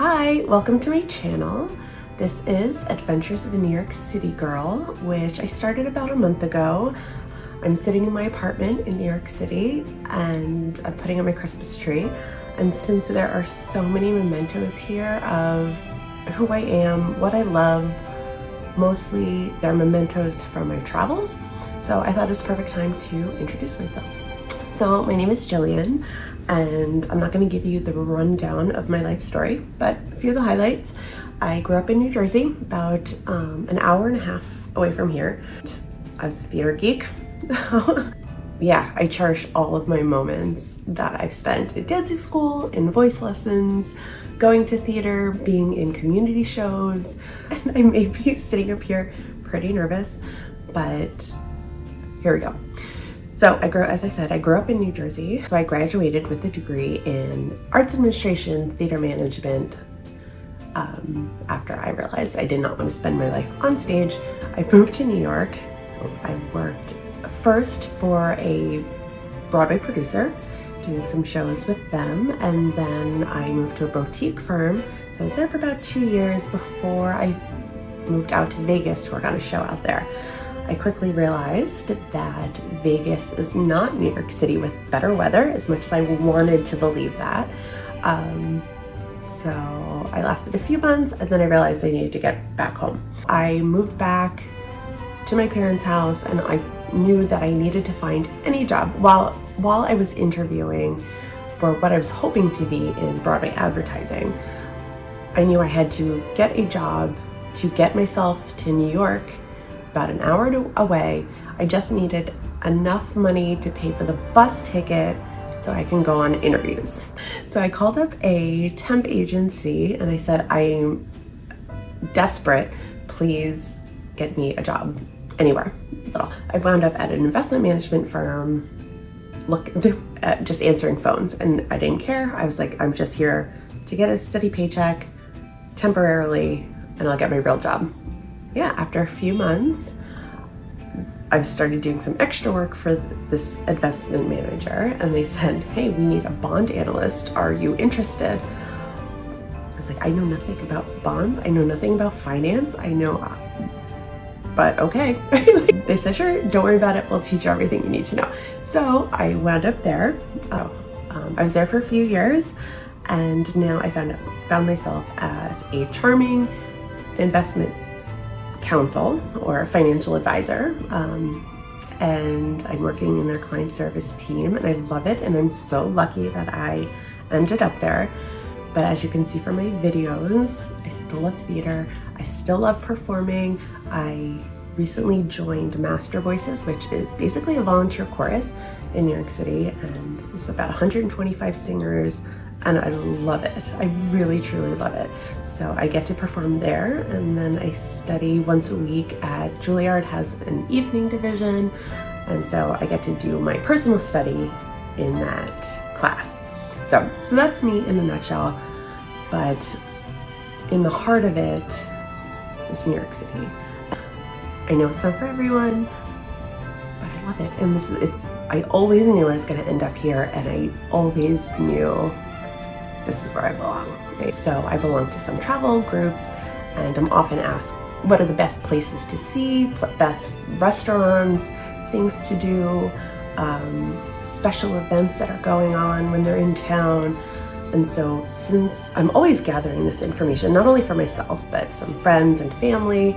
Hi, welcome to my channel. This is Adventures of a New York City Girl, which I started about a month ago. I'm sitting in my apartment in New York City and I'm putting on my Christmas tree. And since there are so many mementos here of who I am, what I love, mostly they're mementos from my travels. So I thought it was a perfect time to introduce myself. So my name is Jillian, and I'm not going to give you the rundown of my life story, but a few of the highlights. I grew up in New Jersey, about an hour and a half away from here. I was a theater geek. Yeah, I cherish all of my moments that I've spent in dancing school, in voice lessons, going to theater, being in community shows, and I may be sitting up here pretty nervous, but here we go. So as I said, I grew up in New Jersey. So I graduated with a degree in arts administration, theater management. After I realized I did not want to spend my life on stage, I moved to New York. I worked first for a Broadway producer, doing some shows with them, and then I moved to a boutique firm. So I was there for about 2 years before I moved out to Vegas to work on a show out there. I quickly realized that Vegas is not New York City with better weather, as much as I wanted to believe that. So I lasted a few months and then I realized I needed to get back home. I moved back to my parents' house and I knew that I needed to find any job. While I was interviewing for what I was hoping to be in Broadway advertising, I knew I had to get a job to get myself to New York, about an hour away. I just needed enough money to pay for the bus ticket so I can go on interviews. So I called up a temp agency and I said, I'm desperate, please get me a job anywhere. I wound up at an investment management firm, just answering phones, and I didn't care. I was like, I'm just here to get a steady paycheck temporarily and I'll get my real job. Yeah, after a few months, I started doing some extra work for this investment manager and they said, hey, we need a bond analyst. Are you interested? I was like, I know nothing about bonds. I know nothing about finance. But okay. They said, sure, don't worry about it. We'll teach you everything you need to know. So I wound up there. I was there for a few years and now I found myself at a charming investment counsel or financial advisor, and I'm working in their client service team and I love it, and I'm so lucky that I ended up there. But as you can see from my videos, I still love theater, I still love performing. I recently joined Master Voices, which is basically a volunteer chorus in New York City, and it's about 125 singers. And I love it. I really, truly love it. So I get to perform there, and then I study once a week at Juilliard, has an evening division, and so I get to do my personal study in that class. So that's me in a nutshell, but in the heart of it is New York City. I know it's not for everyone, but I love it. And I always knew I was gonna end up here, and I always knew this is where I belong, right? So I belong to some travel groups and I'm often asked, what are the best places to see, best restaurants, things to do, special events that are going on when they're in town. And so since I'm always gathering this information, not only for myself, but some friends and family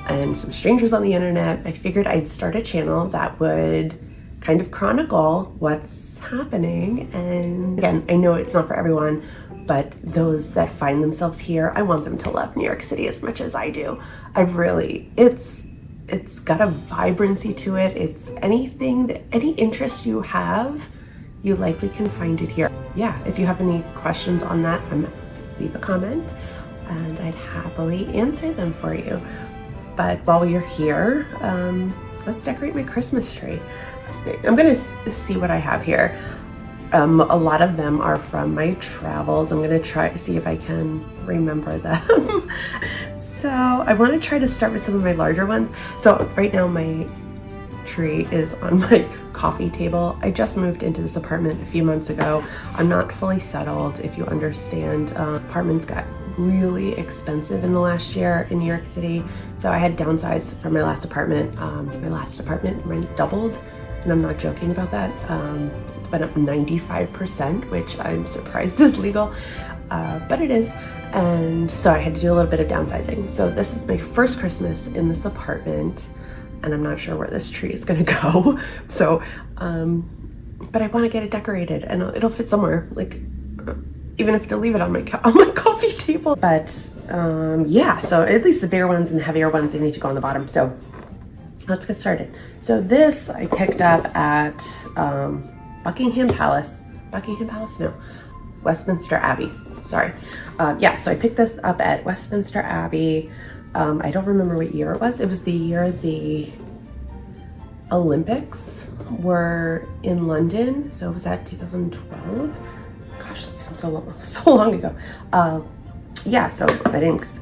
and some strangers on the internet, I figured I'd start a channel that would kind of chronicle what's happening. And again, I know it's not for everyone, but those that find themselves here, I want them to love New York City as much as I do. It's got a vibrancy to it. It's any interest you have, you likely can find it here. Yeah, if you have any questions on that, leave a comment and I'd happily answer them for you. But while you're here, let's decorate my Christmas tree. I'm gonna see what I have here. A lot of them are from my travels. I'm gonna try to see if I can remember them. So I wanna try to start with some of my larger ones. So right now my tree is on my coffee table. I just moved into this apartment a few months ago. I'm not fully settled, if you understand. Apartments got really expensive in the last year in New York City, so I had downsized from my last apartment. My last apartment rent doubled, and I'm not joking about that. It went up 95%, which I'm surprised is legal, but it is. And so I had to do a little bit of downsizing. So this is my first Christmas in this apartment, and I'm not sure where this tree is gonna go. So, but I want to get it decorated, and it'll fit somewhere. Like, even if to leave it on my coffee table. But yeah, so at least the bigger ones and the heavier ones, they need to go on the bottom. So let's get started. So this I picked up at Westminster Abbey. Sorry. Yeah, so I picked this up at Westminster Abbey. I don't remember what year it was. It was the year the Olympics were in London. So was that 2012? Gosh, that seems so long ago. Yeah, so I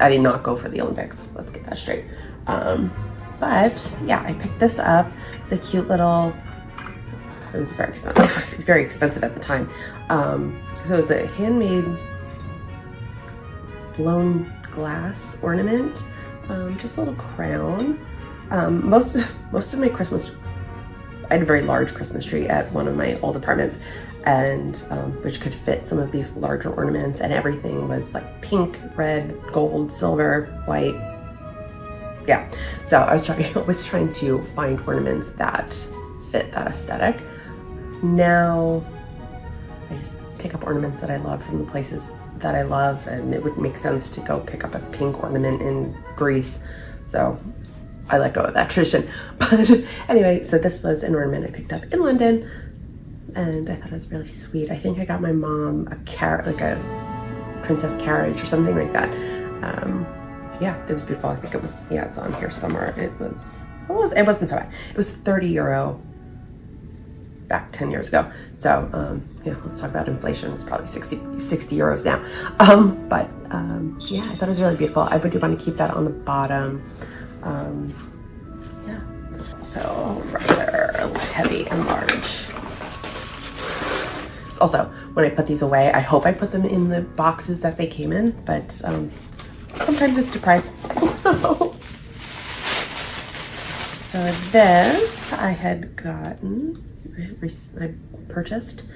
did not go for the Olympics. Let's get that straight. But yeah, I picked this up. It's a cute little, it was very expensive. It was very expensive at the time. So it was a handmade blown glass ornament, just a little crown. Most of my Christmas, I had a very large Christmas tree at one of my old apartments, and which could fit some of these larger ornaments, and everything was like pink, red, gold, silver, white. Yeah, so I was trying to find ornaments that fit that aesthetic. Now I just pick up ornaments that I love from the places that I love, and it would make sense to go pick up a pink ornament in Greece. So I let go of that tradition. But anyway, so this was an ornament I picked up in London, and I thought it was really sweet. I think I got my mom like a princess carriage or something like that. Yeah, it was beautiful. I think it was, yeah, it's on here somewhere. It wasn't so bad. It was 30 euro back 10 years ago. So yeah, let's talk about inflation. It's probably 60 euros now. But yeah, I thought it was really beautiful. I would want to keep that on the bottom. Yeah, so rather heavy and large. Also, when I put these away, I hope I put them in the boxes that they came in, but sometimes it's surprising. So this I had gotten, I purchased.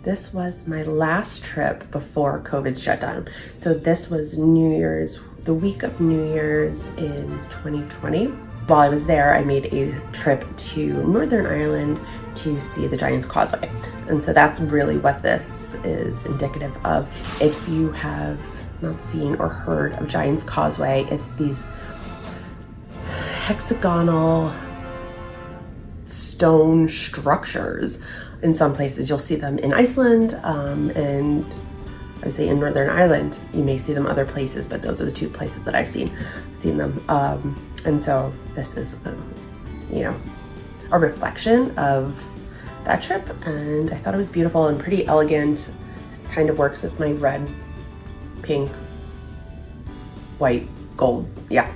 This was my last trip before COVID shut down. So this was New Year's, the week of New Year's in 2020. While I was there, I made a trip to Northern Ireland to see the Giant's Causeway. And so that's really what this is indicative of. If you have not seen or heard of Giant's Causeway, it's these hexagonal stone structures. In some places you'll see them in Iceland, and I would say in Northern Ireland you may see them other places, but those are the two places that I've seen them. And so this is you know, a reflection of that trip, and I thought it was beautiful and pretty elegant. Kind of works with my red, pink, white, gold, yeah,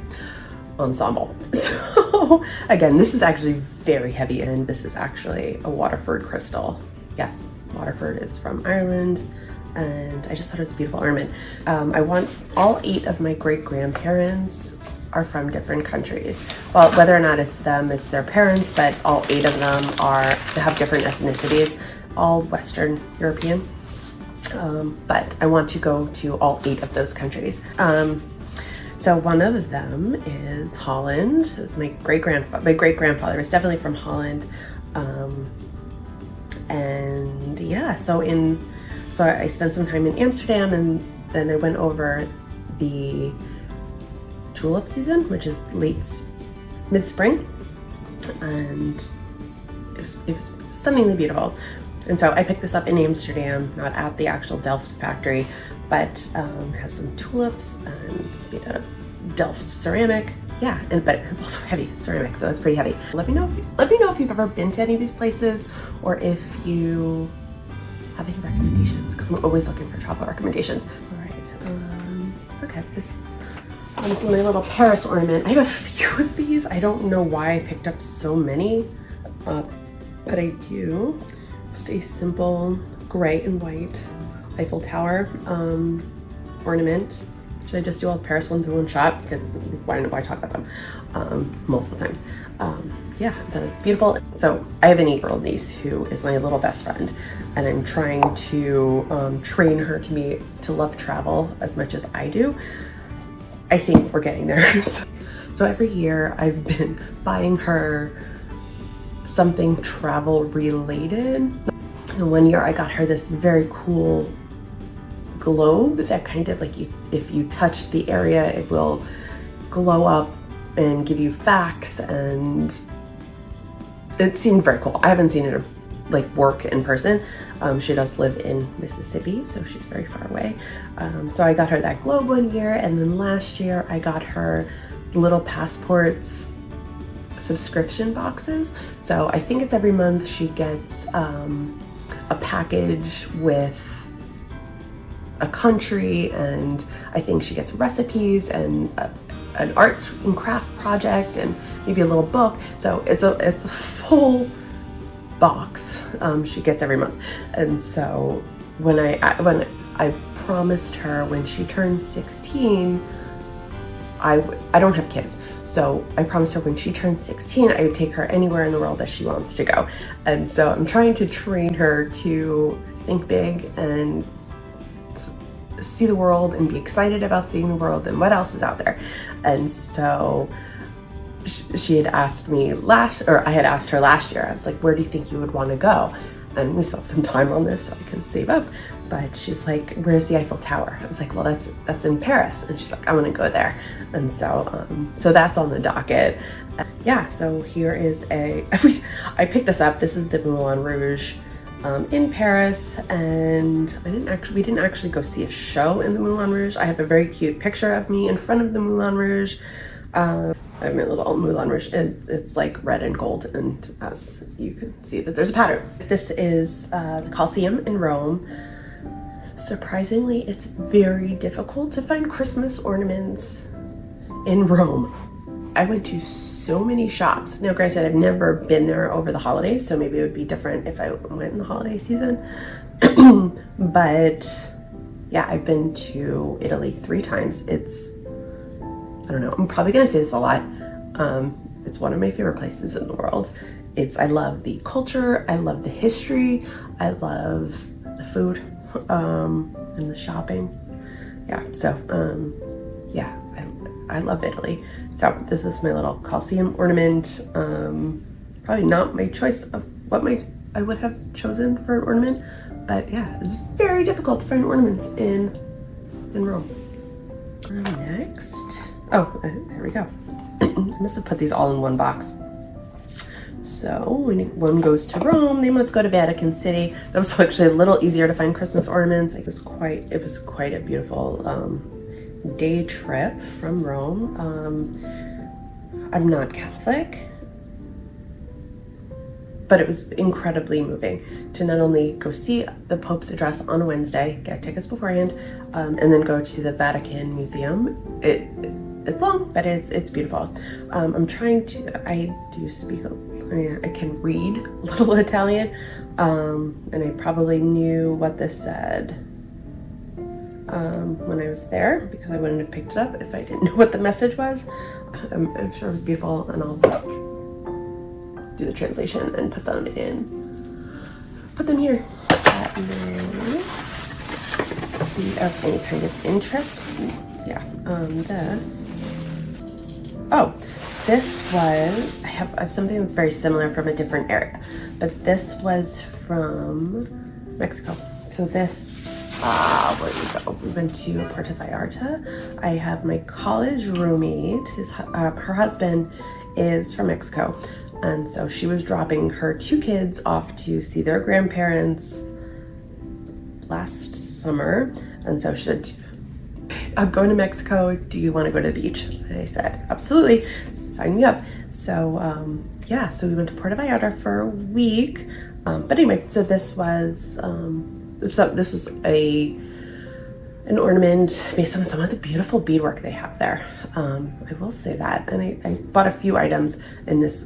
ensemble. So again, this is actually very heavy, and this is actually a Waterford crystal. Yes, Waterford is from Ireland, and I just thought it was a beautiful ornament. I want all 8 of my great-grandparents are from different countries. Well, whether or not it's them, it's their parents, but all 8 of them have different ethnicities, all Western European. But I want to go to all 8 of those countries. So one of them is Holland. It's my great-grandfather is definitely from Holland. And yeah, so I spent some time in Amsterdam, and then I went over the tulip season, which is mid-spring, and it was stunningly beautiful. And so I picked this up in Amsterdam, not at the actual Delft factory, but has some tulips, and it's made out of Delft ceramic. Yeah, but it's also heavy ceramic, so it's pretty heavy. Let me know if you've ever been to any of these places, or if you have any recommendations, because I'm always looking for travel recommendations. All right, okay, this This is my little Paris ornament. I have a few of these. I don't know why I picked up so many, but I do. Just a simple gray and white Eiffel Tower ornament. Should I just do all the Paris ones in one shot? Because why talk about them multiple times? Yeah, that is beautiful. So I have an 8-year-old niece who is my little best friend, and I'm trying to train her to love travel as much as I do. I think we're getting there. So every year I've been buying her something travel related. And one year I got her this very cool globe that kind of like if you touch the area, it will glow up and give you facts, and it seemed very cool. I haven't seen it like work in person. She does live in Mississippi, so she's very far away. So I got her that globe one year, and then last year I got her little passports subscription boxes. So I think it's every month she gets a package with a country, and I think she gets recipes and an arts and craft project and maybe a little book. So it's a full box she gets every month. And so when I promised her when she turns 16, I don't have kids, so I promised her when she turned 16 I would take her anywhere in the world that she wants to go. And so I'm trying to train her to think big and see the world and be excited about seeing the world and what else is out there. And so she had asked me I had asked her last year, I was like, where do you think you would want to go? And we still have some time on this so I can save up. But she's like, where's the Eiffel Tower? I was like, well, that's in Paris. And she's like, I want to go there. And so that's on the docket. Yeah, so here is I picked this up. This is the Moulin Rouge in Paris, and we didn't actually go see a show in the Moulin Rouge. I have a very cute picture of me in front of the Moulin Rouge. I have my little Moulin Rouge. It's like red and gold, and as you can see that there's a pattern. This is the Colosseum in Rome. Surprisingly, it's very difficult to find Christmas ornaments in Rome. I went to so many shops. Now, granted, I've never been there over the holidays, so maybe it would be different if I went in the holiday season. But yeah, I've been to Italy 3 times. I don't know, I'm probably gonna say this a lot. It's one of my favorite places in the world. I love the culture, I love the history, I love the food, and the shopping. Yeah, so yeah, I love Italy. So this is my little Colosseum ornament. Probably not my choice of what I would have chosen for an ornament, but yeah, it's very difficult to find ornaments in Rome. Next, there we go. I must have put these all in one box. So when one goes to Rome, they must go to Vatican City. That was actually a little easier to find Christmas ornaments. It was quite a beautiful day trip from Rome. I'm not Catholic, but it was incredibly moving to not only go see the Pope's address on a Wednesday, get tickets beforehand, and then go to the Vatican Museum. It's long, but it's beautiful. I can read a little Italian, and I probably knew what this said when I was there, because I wouldn't have picked it up if I didn't know what the message was. I'm sure it was beautiful, and I'll do the translation and put them here. That may be of any kind of interest. Yeah, this was, I have something that's very similar from a different area, but this was from Mexico. So this, where did we go? We went to Puerto Vallarta. I have my college roommate, her husband is from Mexico. And so she was dropping her 2 kids off to see their grandparents last summer. And so she said, I'm going to Mexico. Do you want to go to the beach? And I said, absolutely, sign me up. So yeah, so we went to Puerto Vallarta for a week. But anyway, so this was a an ornament based on some of the beautiful beadwork they have there. I will say that. And I bought a few items in this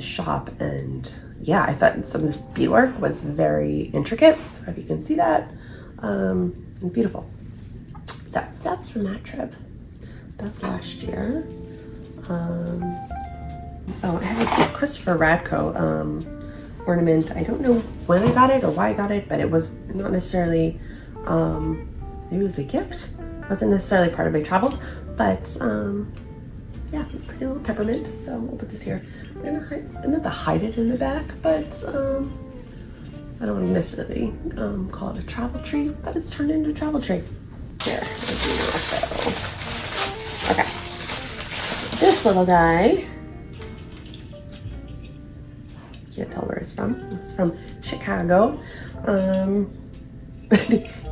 shop, and yeah, I thought some of this beadwork was very intricate. So if you can see that, and beautiful. So that's from that trip. That's last year. Oh, I have a Christopher Radko ornament. I don't know when I got it or why I got it, but it was not necessarily, maybe it was a gift. It wasn't necessarily part of my travels, but yeah, pretty little peppermint. So we'll put this here. I'm not to hide it in the back, but I don't want to necessarily call it a travel tree, but it's turned into a travel tree. Here, okay. This little guy, can't tell where it's from. It's from Chicago.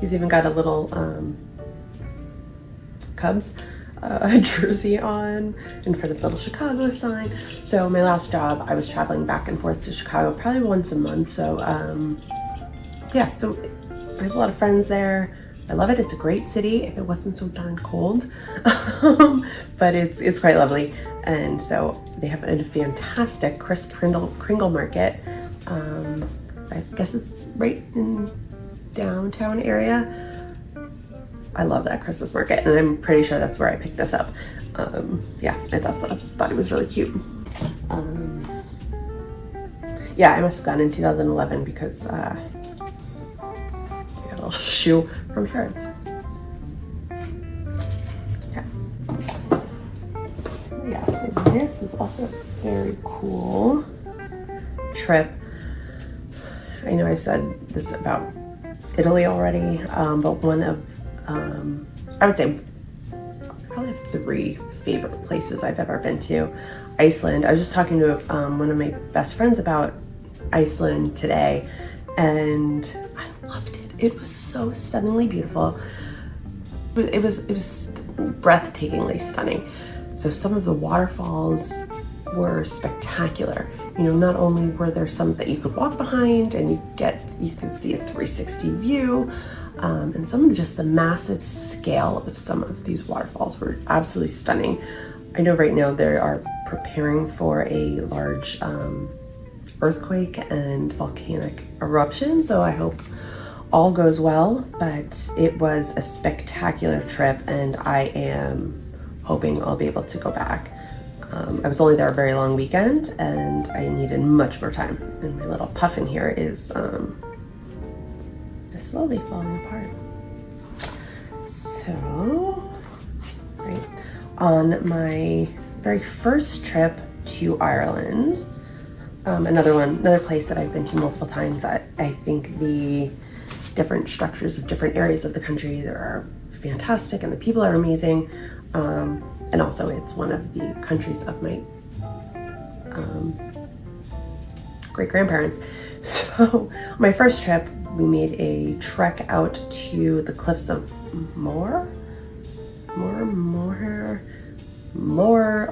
He's even got a little Cubs jersey on in front of the little Chicago sign. So my last job, I was traveling back and forth to Chicago probably once a month. So yeah, so I have a lot of friends there. I love it. It's a great city if it wasn't so darn cold, but it's quite lovely. And so they have a fantastic Kris Kringle market. I guess it's right in downtown area. I love that Christmas market, and I'm pretty sure that's where I picked this up. Yeah, I thought it was really cute. Yeah, I must have gone in 2011 because I got a little shoe from Harrods. Okay. Yeah, so this was also a very cool trip. I know I've said this about Italy already, but one of I would say I probably have 3 favorite places I've ever been to. Iceland. I was just talking to one of my best friends about Iceland today, and I loved it. It was so stunningly beautiful. It was breathtakingly stunning. So some of the waterfalls were spectacular. You know, not only were there some that you could walk behind and you could see a 360 view, and some of just the massive scale of some of these waterfalls were absolutely stunning. I know right now they are preparing for a large earthquake and volcanic eruption, so I hope all goes well, but it was a spectacular trip, and I am hoping I'll be able to go back. I was only there a very long weekend, and I needed much more time, and my little puffin here is slowly falling apart. So, right, on my very first trip to Ireland, another place that I've been to multiple times. I think the different structures of different areas of the country that are fantastic, and the people are amazing. And also it's one of the countries of my great-grandparents. So my first trip, we made a trek out to the cliffs of Moher, I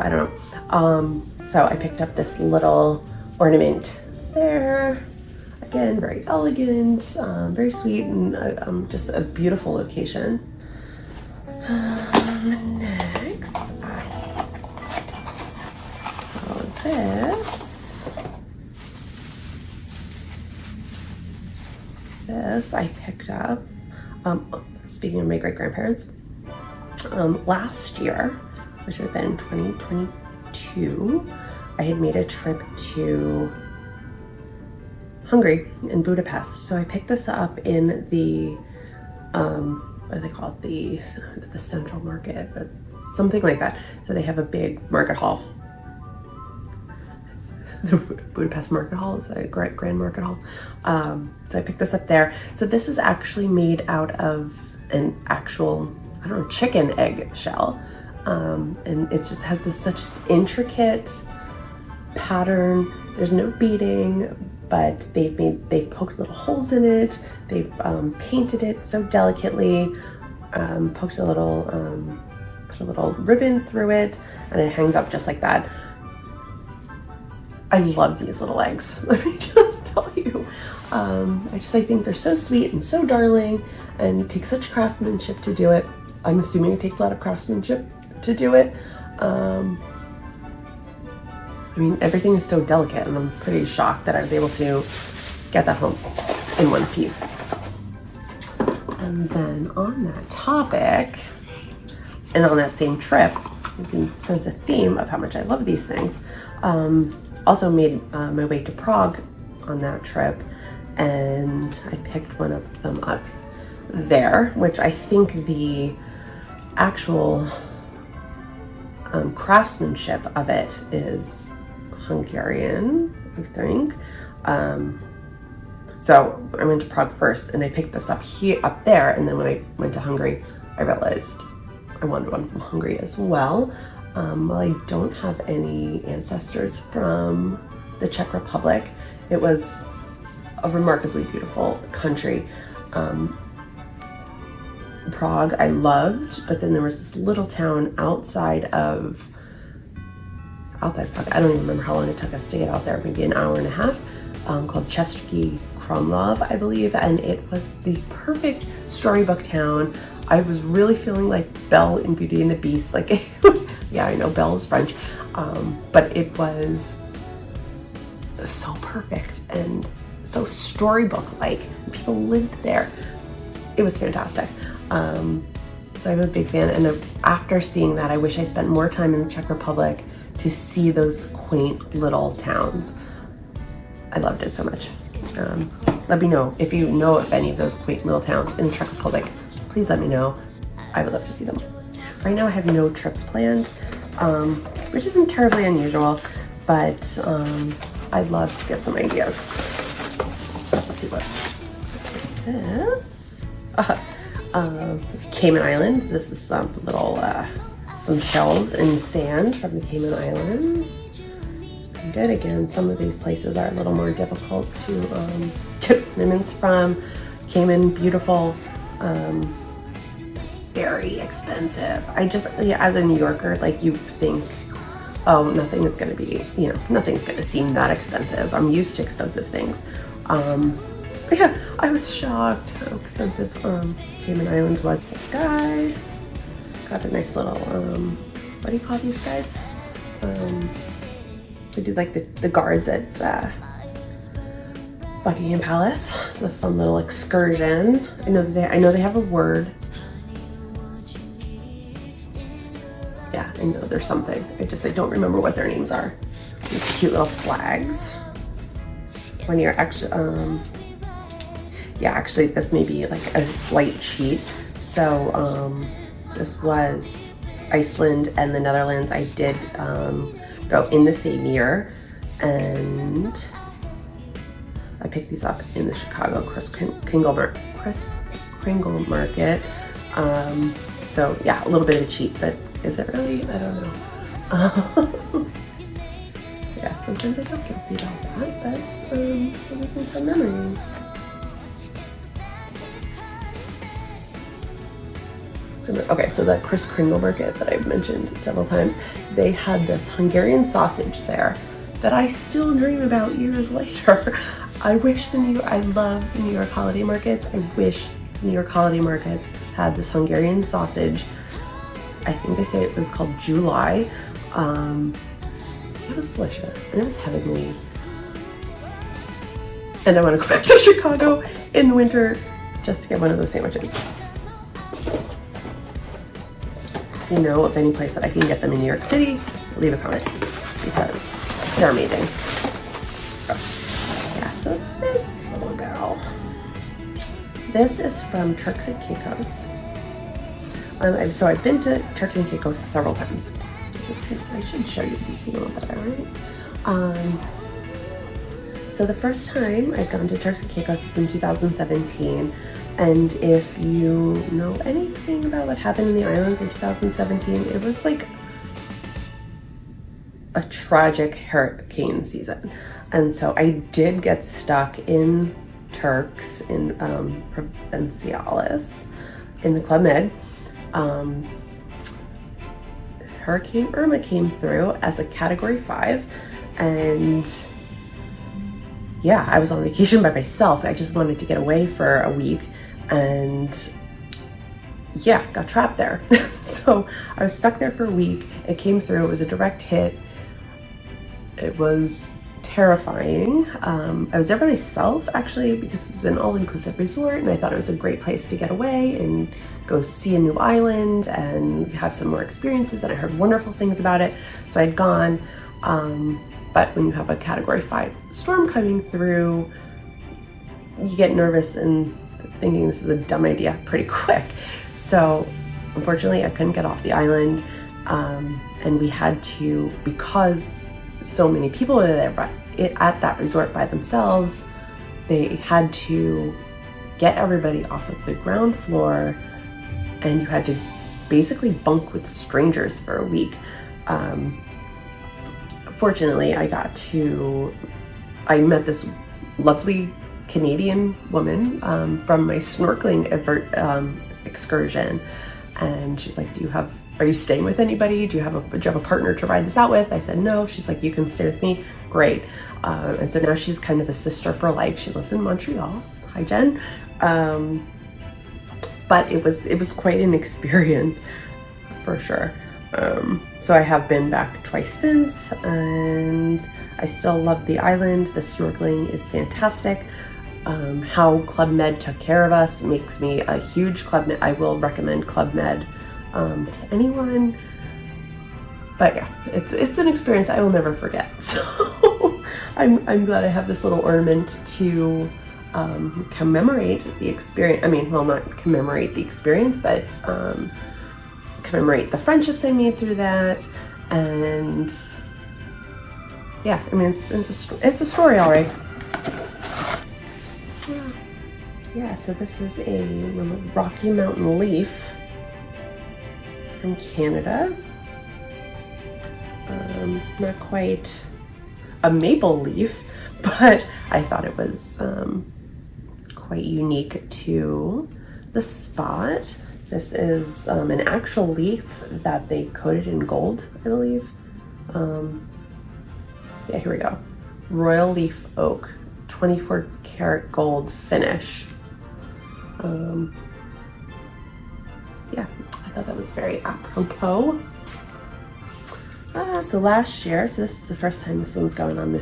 don't know. So I picked up this little ornament there. Again, very elegant, very sweet, and just a beautiful location. Next, this I picked up, speaking of my great-grandparents, last year, which would have been 2022, I had made a trip to Hungary in Budapest. So I picked this up in the, what do they call it? The central market, but something like that. So they have a big market hall. The Budapest Market Hall is a grand market hall. So I picked this up there. So this is actually made out of an actual, I don't know, chicken egg shell. And it just has this such intricate pattern. There's no beading, but they've poked little holes in it. They've painted it so delicately, put a little ribbon through it, and it hangs up just like that. I love these little eggs. Let me just tell you. I think they're so sweet and so darling, and it takes such craftsmanship to do it. I'm assuming it takes a lot of craftsmanship to do it. I mean, everything is so delicate, and I'm pretty shocked that I was able to get that home in one piece. And then on that topic, and on that same trip, you can sense a theme of how much I love these things. Also made my way to Prague on that trip, and I picked one of them up there, which I think the actual craftsmanship of it is Hungarian, I think. So I went to Prague first, and I picked this up there, and then when I went to Hungary, I realized I wanted one from Hungary as well. While I don't have any ancestors from the Czech Republic, it was a remarkably beautiful country. Prague I loved, but then there was this little town outside Prague. I don't even remember how long it took us to get out there, maybe an hour and a half, called Český Krumlov, I believe, and it was the perfect storybook town. I was really feeling like Belle in Beauty and the Beast. Like, it was, yeah, I know Belle is French, but it was so perfect and so storybook-like. People lived there. It was fantastic. So I'm a big fan, and after seeing that, I wish I spent more time in the Czech Republic to see those quaint little towns. I loved it so much. Let me know if you know of any of those quaint little towns in the Czech Republic. Please let me know. I would love to see them. Right now I have no trips planned, which isn't terribly unusual, but I'd love to get some ideas. Let's see what this. This Cayman Islands. This is some little some shells and sand from the Cayman Islands. Good. Again, some of these places are a little more difficult to get ornaments from. Cayman, beautiful, very expensive. As a New Yorker, like, you think, oh, nothing is going to be, nothing's going to seem that expensive. I'm used to expensive things. Yeah, I was shocked how expensive Cayman Island was. This guy got a nice little, what do you call these guys? We do like the guards at Buckingham Palace. It's a fun little excursion. I know they have a word. Yeah, I know there's something. I don't remember what their names are. These cute little flags. When you're actually, yeah, actually this may be like a slight cheat. So this was Iceland and the Netherlands. I did go in the same year, and I picked these up in the Chicago Kris Kringle Market. So yeah, a little bit of a cheat, but is it really? I don't know. Yeah, sometimes I feel guilty about that, but still gives me some memories. Okay, so that Kris Kringle Market that I've mentioned several times, they had this Hungarian sausage there that I still dream about years later. I love the New York holiday markets. I wish New York holiday markets had this Hungarian sausage. I think they say it was called July. It was delicious, and it was heavenly. And I want to go back to Chicago in the winter just to get one of those sandwiches. If you know of any place that I can get them in New York City, leave a comment, because they're amazing. Yeah, so this little girl. This is from Turks and Caicos. So I've been to Turks and Caicos several times. I should show you these a little better, right? So the first time I'd gone to Turks and Caicos was in 2017. And if you know anything about what happened in the islands in 2017, it was like a tragic hurricane season. And so I did get stuck in Turks, in Provinciales, in the Club Med. Hurricane Irma came through as a Category 5, and yeah, I was on vacation by myself. I just wanted to get away for a week, and yeah, got trapped there. So I was stuck there for a week. It came through. It was a direct hit. It was terrifying. I was there by myself, actually, because it was an all-inclusive resort, and I thought it was a great place to get away and go see a new island and have some more experiences, and I heard wonderful things about it. So I'd gone, but when you have a Category 5 storm coming through, you get nervous and thinking this is a dumb idea pretty quick. So unfortunately, I couldn't get off the island, and we had to, because so many people were there at that resort by themselves, they had to get everybody off of the ground floor, and you had to basically bunk with strangers for a week. Fortunately, I met this lovely Canadian woman from my snorkeling excursion, and she's like, are you staying with anybody? Do you have a partner to ride this out with? I said no. She's like, you can stay with me. Great. And so now she's kind of a sister for life. She lives in Montreal. Hi, Jen. But it was quite an experience for sure. So I have been back twice since, and I still love the island. The snorkeling is fantastic. How Club Med took care of us makes me a huge Club Med. I will recommend Club Med to anyone. But yeah, it's an experience I will never forget. So I'm glad I have this little ornament to commemorate the experience. I mean, well, not commemorate the experience, but commemorate the friendships I made through that. And yeah, I mean, it's a story, all right. Yeah, so this is a little Rocky Mountain leaf from Canada. Not quite a maple leaf, but I thought it was quite unique to the spot. This is an actual leaf that they coated in gold, I believe. Yeah, here we go. Royal Leaf Oak, 24 karat gold finish. Yeah, I thought that was very apropos. So last year, so this is the first time this one's going on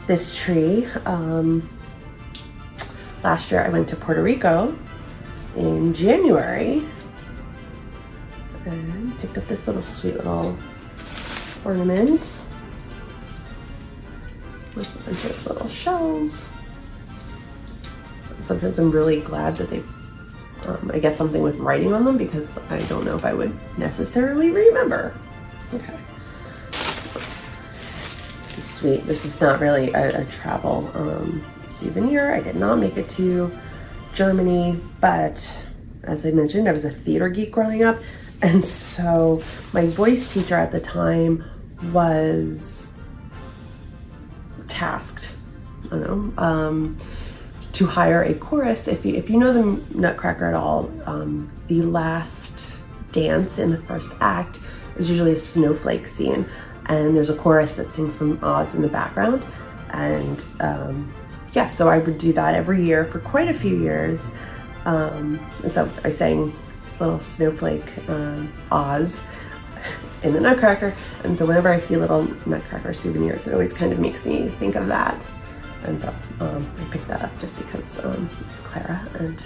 this tree. Last year I went to Puerto Rico in January and picked up this little sweet little ornament with a bunch of little shells. Sometimes I'm really glad that I get something with writing on them, because I don't know if I would necessarily remember. Okay. This is sweet. This is not really a travel souvenir. I did not make it to Germany, but as I mentioned, I was a theater geek growing up, and so my voice teacher at the time was tasked, I don't know, to hire a chorus. If you know the Nutcracker at all, the last dance in the first act is usually a snowflake scene, and there's a chorus that sings some Oz in the background. And yeah, so I would do that every year for quite a few years. And so I sang little snowflake Oz in the Nutcracker. And so whenever I see little Nutcracker souvenirs, it always kind of makes me think of that. And so I picked that up just because it's Clara and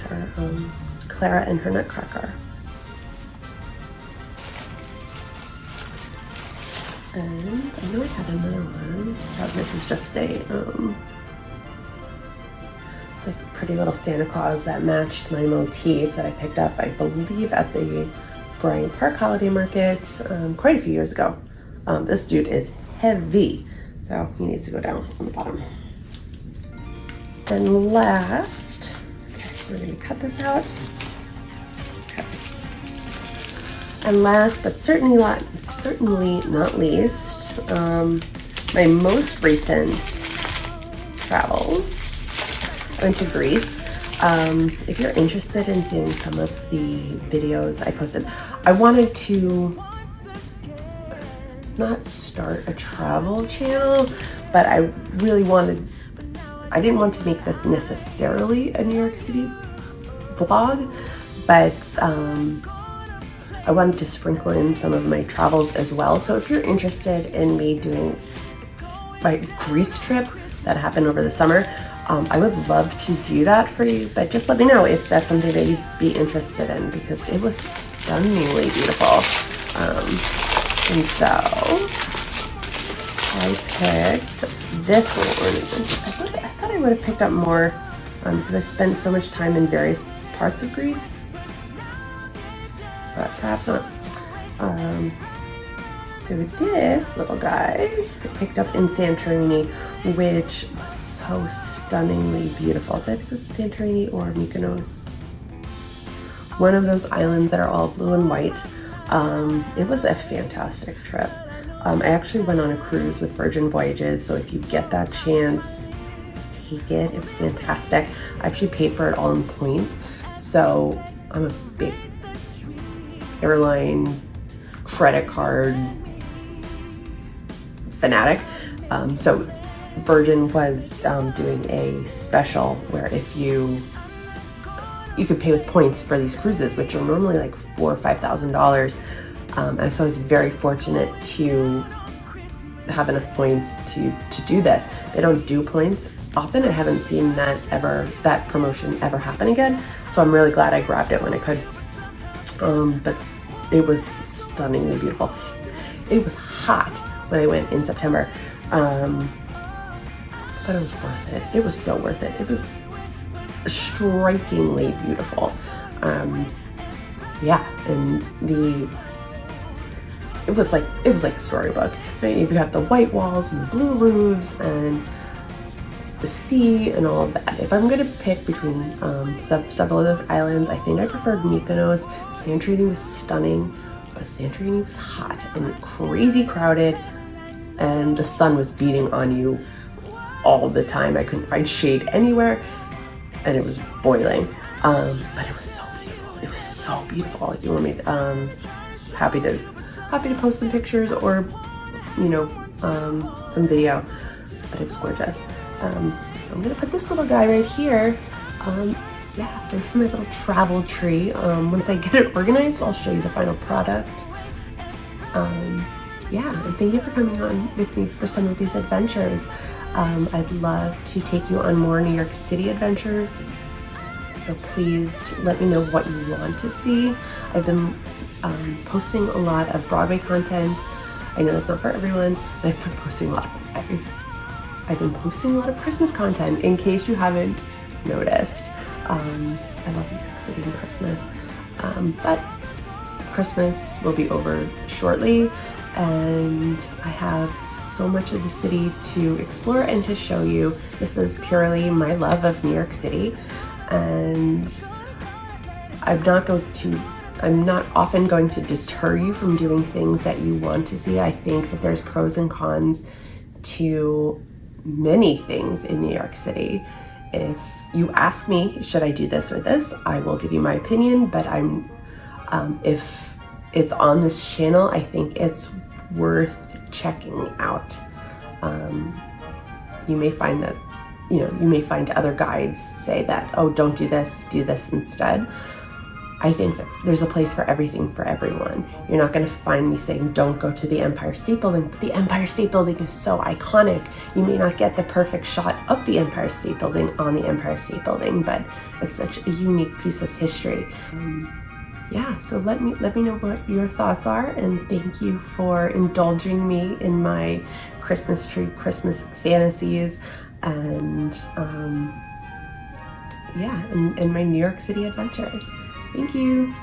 her Nutcracker. And I know I had another one. So this is just the pretty little Santa Claus that matched my motif that I picked up, I believe, at the Bryant Park Holiday Market quite a few years ago. This dude is heavy, so he needs to go down on the bottom. And last, we're going to cut this out. Okay. And last, but certainly not least, my most recent travels. I went to Greece. If you're interested in seeing some of the videos I posted, I wanted to not start a travel channel, but I really wanted I didn't want to make this necessarily a New York City vlog, but I wanted to sprinkle in some of my travels as well. So if you're interested in me doing my Greece trip that happened over the summer, I would love to do that for you, but just let me know if that's something that you'd be interested in, because it was stunningly beautiful. And so I picked this little ornament. I thought I would have picked up more because I spent so much time in various parts of Greece, but perhaps not. So this little guy I picked up in Santorini, which was so stunningly beautiful. Did I pick this Santorini or Mykonos? One of those islands that are all blue and white. It was a fantastic trip. I actually went on a cruise with Virgin Voyages, so if you get that chance, take it. It was fantastic. I actually paid for it all in points, so I'm a big airline credit card fanatic. So Virgin was doing a special where if you could pay with points for these cruises, which are normally like $4,000 or $5,000. And so I was very fortunate to have enough points to do this. They don't do points often. I haven't seen that promotion ever happen again. So I'm really glad I grabbed it when I could. But it was stunningly beautiful. It was hot when I went in September, but it was worth it. It was so worth it. It was strikingly beautiful. Yeah, and it was like a storybook. Right? You've got the white walls and the blue roofs and the sea and all of that. If I'm gonna pick between several of those islands, I think I preferred Mykonos. Santorini was stunning, but Santorini was hot and crazy crowded, and the sun was beating on you all the time. I couldn't find shade anywhere, and it was boiling. But it was so beautiful. It was so beautiful. If you want me, happy to post some pictures or, some video. But it was gorgeous. So I'm gonna put this little guy right here. Yeah, so this is my little travel tree. Once I get it organized, I'll show you the final product. Yeah, and thank you for coming on with me for some of these adventures. I'd love to take you on more New York City adventures. So please let me know what you want to see. I've been posting a lot of Broadway content. I know it's not for everyone, but I've been posting a lot of Christmas content, in case you haven't noticed. I love New York City and Christmas, but Christmas will be over shortly, and I have so much of the city to explore and to show you. This is purely my love of New York City, and I'm not often going to deter you from doing things that you want to see. I think that there's pros and cons to many things in New York City. If you ask me, should I do this or this, I will give you my opinion, but if it's on this channel, I think it's worth checking out. You may find that, you may find other guides say that, oh, don't do this, do this instead. I think that there's a place for everything for everyone. You're not going to find me saying don't go to the Empire State Building, but the Empire State Building is so iconic. You may not get the perfect shot of the Empire State Building on the Empire State Building, but it's such a unique piece of history. Yeah, so let me know what your thoughts are, and thank you for indulging me in my Christmas tree, Christmas fantasies, and yeah, and my New York City adventures. Thank you.